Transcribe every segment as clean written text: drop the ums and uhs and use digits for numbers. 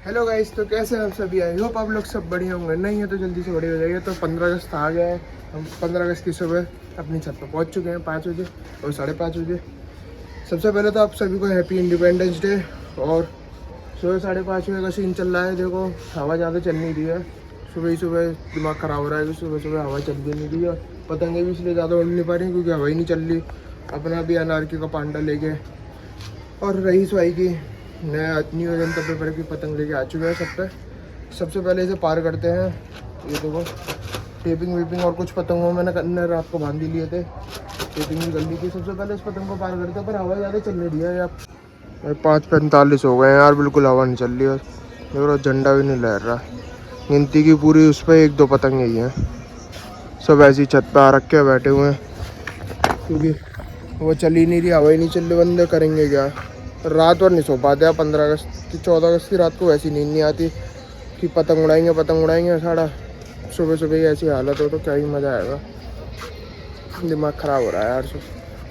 Hello guys, तो कैसे हैं आप सभी? आई होप आप लोग सब बढ़िया होंगे। नहीं है तो जल्दी से बड़े हो जाइए। तो 15 अगस्त आ गया है। हम 15 अगस्त की सुबह अपनी छत पर पहुंच चुके हैं 5 बजे और 5:30 बजे। सबसे पहले तो आप सभी को हैप्पी इंडिपेंडेंस डे। और सुबह 5:30 बजे का सीन चल रहा है। देखो, हवा ज़्यादा चल नहीं रही है। सुबह ही सुबह दिमाग ख़राब हो रहा है कि सुबह सुबह हवा चल भी नहीं रही है। पतंगे भी इसलिए ज़्यादा उड़ नहीं पा रही क्योंकि हवा ही नहीं चल रही। अपना भी अनारकी का पांडा लेके और रईस भाई की नया न्यू जनता पेपर की पतंग लेके आ चुके हैं सब पे। सबसे पहले इसे पार करते हैं। ये देखो, टेपिंग वेपिंग और कुछ पतंगों मैंने रात को बांध ही लिए थे। टेपिंग भी कर ली थी। सबसे पहले इस पतंग को पार करते हैं, पर हवा ज़्यादा चल नहीं रही है यार। 5:45 हो गए हैं यार, बिल्कुल हवा नहीं चल रही है। देखो, झंडा भी नहीं लहर रहा। गिनती की पूरी उस पर 1-2 पतंग ही हैं। सब ऐसी छत पर आ रखे बैठे हुए हैं क्योंकि वो चल ही नहीं रही, हवा ही नहीं चल रही। बंदे करेंगे क्या? रात भर नहीं सो पाते। 15 अगस्त की 14 अगस्त की रात को वैसी नींद नहीं आती कि पतंग उड़ाएंगे सारा। सुबह सुबह ही ऐसी हालत हो तो क्या ही मज़ा आएगा। दिमाग ख़राब हो रहा है यार।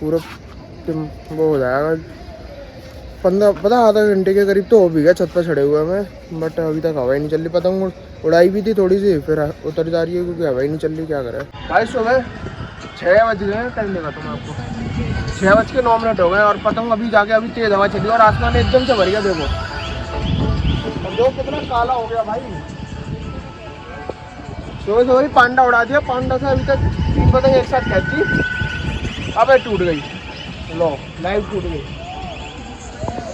पूरा वो हो जाएगा। 15 आधा घंटे के करीब तो हो भी गया छत पर चढ़े हुए मैं, बट अभी तक हवा ही नहीं चल रही। पतंग उड़ाई भी थी थोड़ी सी, फिर उतर जा रही है क्योंकि हवा ही नहीं चल रही। क्या करें भाई? सुबह 6 बज गए। टाइम देगा तुम्हें आपको 6:09 हो गए और पतंग अभी जाके अभी तेज हवा चली और आसमान एकदम से भर गया। देखो, और देखो कितना काला हो गया भाई। सुबह सुबह पांडा उड़ा दिया। पांडा से अभी तक 3 पतंग एक साथ खेची, अब टूट गई। लो, लाइव टूट गई।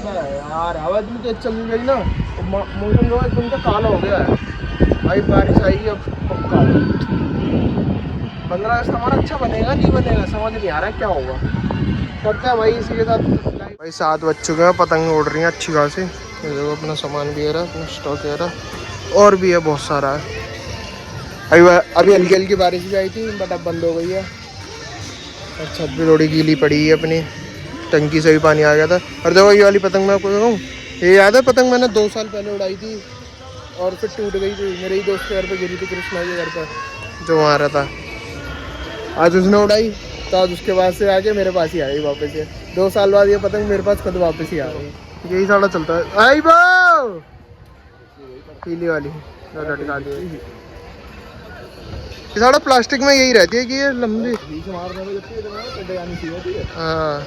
यार हवा इतनी तेज चल गई ना, मौसम जो है एकदम से काला हो गया है भाई। बारिश आएगी अब पक्का। 15 अगस्त हमारा अच्छा बनेगा नहीं बनेगा समझ नहीं आ रहा है क्या होगा। करते हैं भाई इसी के साथ। भाई 7 बज चुके हैं, पतंग उड़ रही हैं अच्छी खासी। देखो, अपना सामान भी है रहा, अपना स्टॉक है रहा और भी है बहुत सारा है। अभी हल्की हल्की बारिश भी आई थी बट अब बंद हो गई है। और छत भी थोड़ी गीली पड़ी है अपनी, टंकी से भी पानी आ गया था। और देखो, ये वाली पतंग मैं आपको कहूँ, ये याद है पतंग मैंने 2 साल पहले उड़ाई थी और फिर टूट गई थी। मेरे ही दोस्त के घर पे गिरी थी, कृष्णा के घर पर जो वहाँ रहा था। आज उसने उड़ाई तो आज उसके बाद से आके मेरे पास ही आ गई वापस से। 2 साल बाद ये पतंग मेरे पास खुद वापस ही आ गई। यही सारा चलता है। आई बो पीली वाली लटका दी। ये सारा प्लास्टिक में यही रहती है कि ये लंबी। हाँ,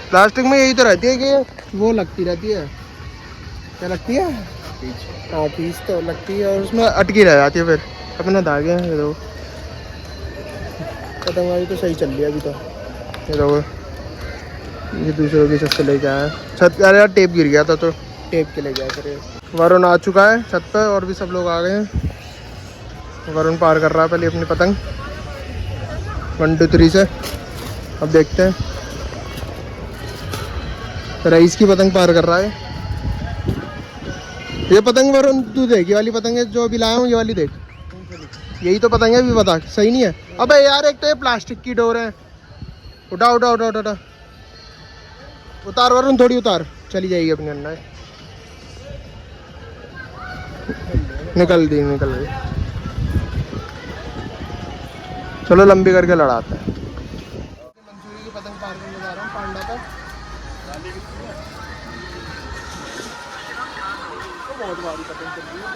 प्लास्टिक में यही तो रहती है कि वो लगती रहती है। क्या लगती है? हाँ, पीस तो लगती है और उसमें अटकी रह जाती है फिर अपने धागे हैं। ये देखो, पतंग वाली तो सही चल रही है अभी तो। ये देखो, ये दूसरों की छत से लेके आया छत। अरे यार, टेप गिर गया था तो टेप के ले गया फिर। वरुण आ चुका है छत पर और भी सब लोग आ गए हैं। वरुण पार कर रहा है पहले अपनी पतंग 1 2 3 से। अब देखते हैं, रईस की पतंग पार कर रहा है। ये पतंग वरुण तू देख, ये वाली पतंग है जो अभी लाया हूँ, ये वाली देख। यही तो पतंग है, अभी बता सही नहीं है। अबे यार, एक तो ये प्लास्टिक की डोर है। उठा उठा उठा उठा उठा उतार वरुण, थोड़ी उतार, चली जाएगी अपने अंदर। निकल गई। चलो लंबी करके लड़ाते हैं। मंसूरी की पतंग पार करने जा रहा हूँ पांडा तक। तो बहुत भारी पतंग चल रही है।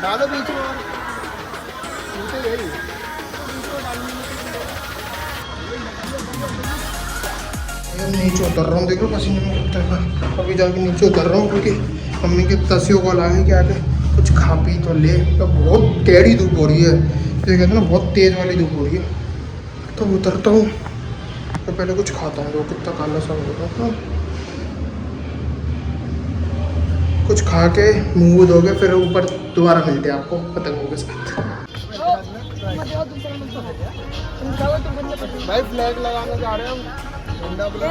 डालो बीच में नीचे उतर रहा हूँ। देखो पसीने में कितना है। अभी जाके नीचे उतर रहा हूँ क्योंकि मम्मी के तसियों को लागे क्या है, कुछ खा पी तो ले। तो बहुत टेढ़ी धूप हो रही है, तो कहते हैं ना बहुत तेज़ वाली धूप हो रही है। तो उतरता हूँ तो पहले कुछ खाता हूँ। तो कितना काला सा होता है। कुछ खा के मुँह धो के फिर ऊपर दोबारा मिलते हैं आपको पतंगों के साथ। भाई फ्लैग लगाने जा रहे हैं हम, झंडा फ्लैग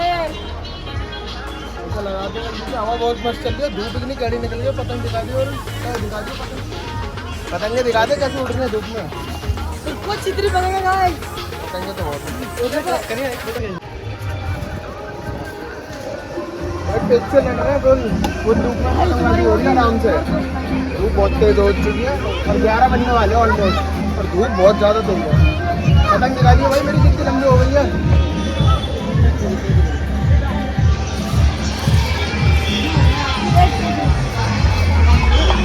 ऐसा लगा दे। हवा बहुत मस्त चल रही है, धूप इतनी कड़ी निकल गई। पतंग दिखा दी और दिखा दी पतंगे दिखा दे कैसे उड़ रही है धूप में। कुछ चित्री बनेगा पतंगे तो बहुत भाई पेट से लग रहा है। बोल, वो धूप में पतंग वाली हो रही है आराम से। धूप बहुत तेज हो चुकी है और 11 बनने वाले ऑलमोस्ट और धूप बहुत ज़्यादा तेज है। पतंग निकालिए भाई मेरी कितनी लंबी हो गई है।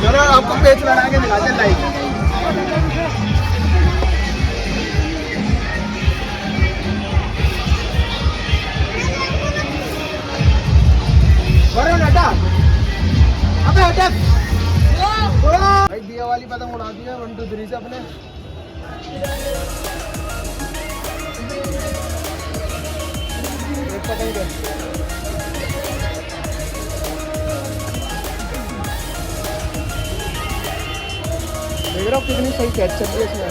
चलो आपको पेच लगा के दिखाते हैं लाइट। हटा अबे हटा भाई दिया वाली पतंग उड़ा दी है 1 2 3 से अपने। एक पतंग दे देख रहा हूँ कितनी सही कैच चल रही है इसमें।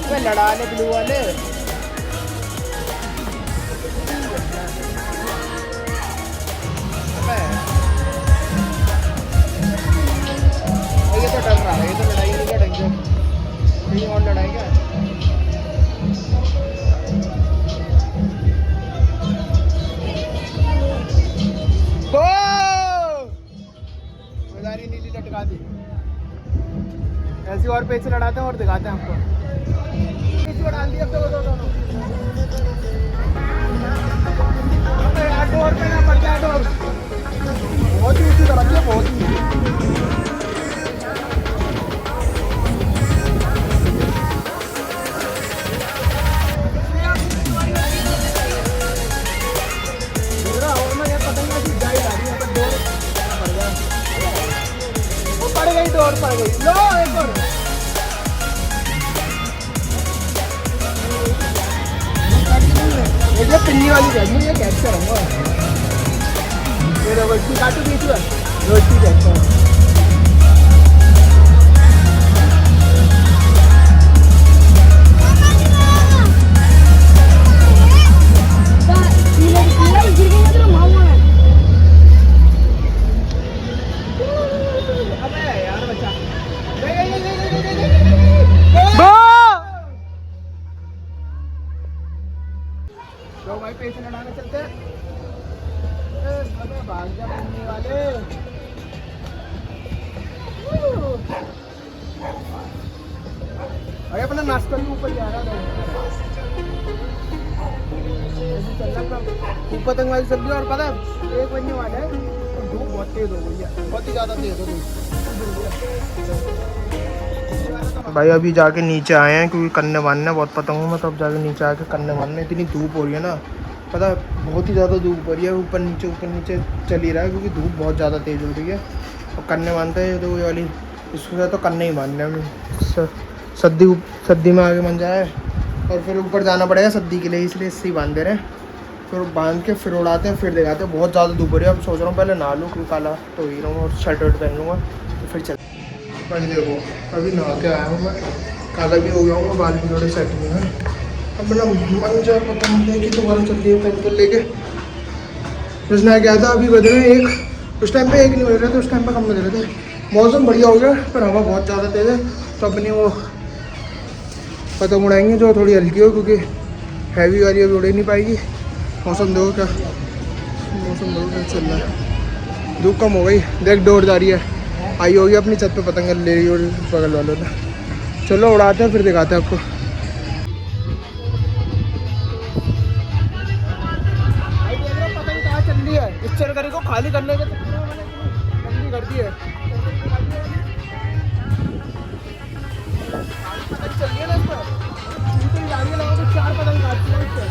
अबे लड़ा ले ब्लू वाले। ये तो डर रहा है, ये तो लड़ाई नहीं क्या ढंग से कहीं और लड़ाई क्या। मदारी नीली लटका दी। ऐसी और पेच लड़ाते हैं और दिखाते हैं आपको। पेच डाल दिया तो दोनों यार डोर पे ना पड़ जाए। डोर बहुत ही ऊँची तरफ है, बहुत ही डोर पड़ गई। लो एक और ये पिन्नी वाली बैठी है, कैच करूंगा ये रोटी काटू बीच में रोटी कैच करूंगा। तो भाई पैसे लड़ाने चलते हैं। भाग जा पिन्नी वाले। अरे अपना नाश्ता भी ऊपर जा रहा है। पतंग वाली सब्जी और पता है 1 बजने वाला है और धूप बहुत तेज हो गई है, बहुत ही ज़्यादा तेज हो गई। भाई अभी जाके नीचे आए हैं क्योंकि कन्ने बांधने बहुत पतंगों में, तो अब जाके नीचे आके कन्ने बांधने। इतनी धूप हो रही है ना, पता बहुत ही ज़्यादा धूप हो रही है। ऊपर नीचे चल ही रहा है क्योंकि धूप बहुत ज़्यादा तेज़ हो रही है। और कन्ने बांधते हैं तो ये वाली इसको तो कन्ने ही बांधने हमें। सद्दी में आगे बन जाए और फिर ऊपर जाना पड़ेगा सद्दी के लिए, इसलिए इससे ही बांध दे रहे हैं। फिर बांध के फिर उड़ाते हैं, फिर दिखाते हैं। बहुत ज़्यादा धूप हो रही है। अब सोच रहा हूँ पहले नहा लूँ क्योंकि काला तो ही रहूँगा और शर्ट वर्ट पहन लूँगा तो फिर चल। भाई देखो अभी नहा के आया हूँ मैं, काला भी हो गया हूँ, बाल भी थोड़े सेट हुए हैं। अब मेरा मन जो पतंग लेके दोबारा चल रही है पेंसिल लेके। जिसने गया था अभी बज रहे 1, उस टाइम पे 1 नहीं बज रहे थे, उस टाइम पे कम बज रहे थे। मौसम बढ़िया हो गया पर हवा बहुत ज़्यादा तेज़ है। तो अपनी वो पतंग उड़ाएंगे जो थोड़ी हल्की हो क्योंकि हैवी वाली अभी उड़ नहीं पाएगी। मौसम देखो क्या, मौसम देखो क्या चल रहा है। धूप कम हो गई, देख डोर जा रही है, आई होगी अपनी छत पे पतंग ले रही और बगल वालों ने। चलो उड़ाते हैं फिर दिखाते हैं आपको। पतंग कहाँ चल रही है, इस चरखड़ी को खाली करने के जल्दी कर दी है। पतंग चल रही है ना इस पर, जा रही है, लगा तो 4 पतंग काटती है इससे।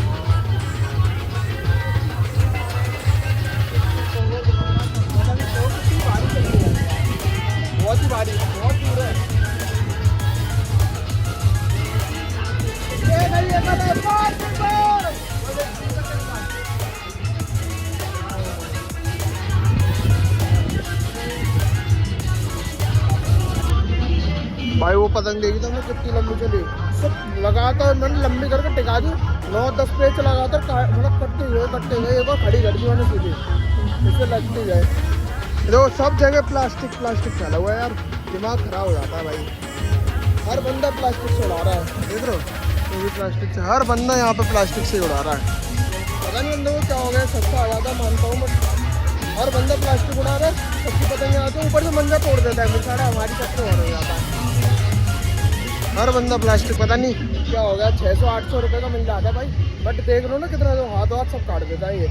बहुत ही भारी, बहुत दूर है। भाई वो पतंग देखी तो मैं कितनी लंबी चली, सब लगातार मैंने लंबी करके टिका दी। 9-10 पेच लगातार मतलब कटते हुए एक बार खड़ी कर दी मैंने सीधी, इससे लगती जाए। देखो सब जगह प्लास्टिक फैला हुआ है यार, दिमाग खराब हो जाता है भाई। हर बंदा प्लास्टिक से उड़ा रहा है, देख रहे हो ये भी प्लास्टिक से, हर बंदा यहाँ पे प्लास्टिक से उड़ा रहा है। पता नहीं बंदे को क्या हो गया, सस्ता आ जाता मानता हूँ बट और बंदा प्लास्टिक उड़ा रहा है, सबकी पतंगे आते हैं ऊपर से मंजा तोड़ देता है, बेचारा हमारी छत पे हो जाता है। हर बंदा प्लास्टिक पता नहीं क्या हो गया, 600-800 रुपये का मिल जाता है भाई। बट देख लो ना कितना, तो हाथ सब काट देता है ये।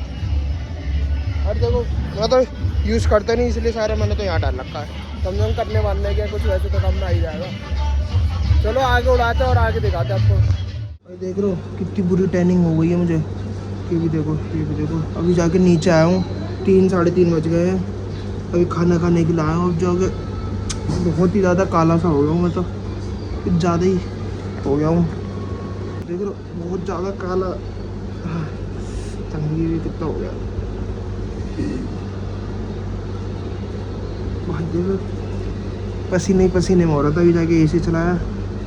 और देखो मैं तो यूज़ करते नहीं, इसलिए सारे मैंने तो यहाँ डाल रखा है, कम से कम करने वालने क्या कुछ वैसे तो कम ना ही जाएगा। चलो आगे उड़ाते हैं और आगे दिखाते हैं आपको। भाई देख लो कितनी बुरी टैनिंग हो गई है मुझे, ये भी देखो, ये भी देखो। अभी जाके नीचे आया हूँ, 3-3:30 बज गए हैं, अभी खाना खाने के लिए आया हूँ। अब जाके बहुत ही ज़्यादा काला सा हो गया हूँ मैं, तो कुछ ज़्यादा ही हो गया हूँ। देख लो बहुत ज़्यादा काला, तंगी भी कितना हो गया भाई। देखो पसीने ही पसीने में हो रहा था। अभी जाके एसी चलाया,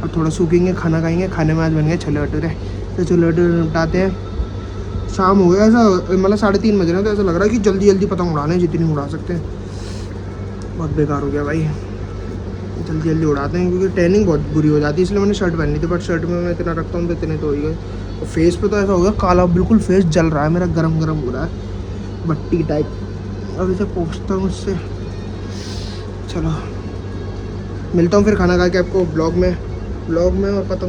अब थोड़ा सूखेंगे, खाना खाएंगे। खाने में आज बन गए छोले भटूरे, तो छोले भटूरे निपटाते हैं। शाम हो गया, ऐसा मतलब 3:30 बज रहे हैं, तो ऐसा लग रहा है कि जल्दी जल्दी पतंग उड़ाने जितनी उड़ा सकते हैं। बहुत बेकार हो गया भाई, जल्दी जल्दी उड़ाते हैं क्योंकि टैनिंग बहुत बुरी हो जाती है। इसलिए मैंने शर्ट पहनी थी, बट शर्ट में मैं इतना रखता हूँ तो इतने तो हो ही गए। और फेस पे तो ऐसा हो गया काला, बिल्कुल फेस जल रहा है मेरा, गरम गरम हो रहा है, भट्टी टाइप। अब इसे पोंछता हूँ उससे। चलो मिलता हूँ फिर खाना खा के आपको ब्लॉग में और पतंग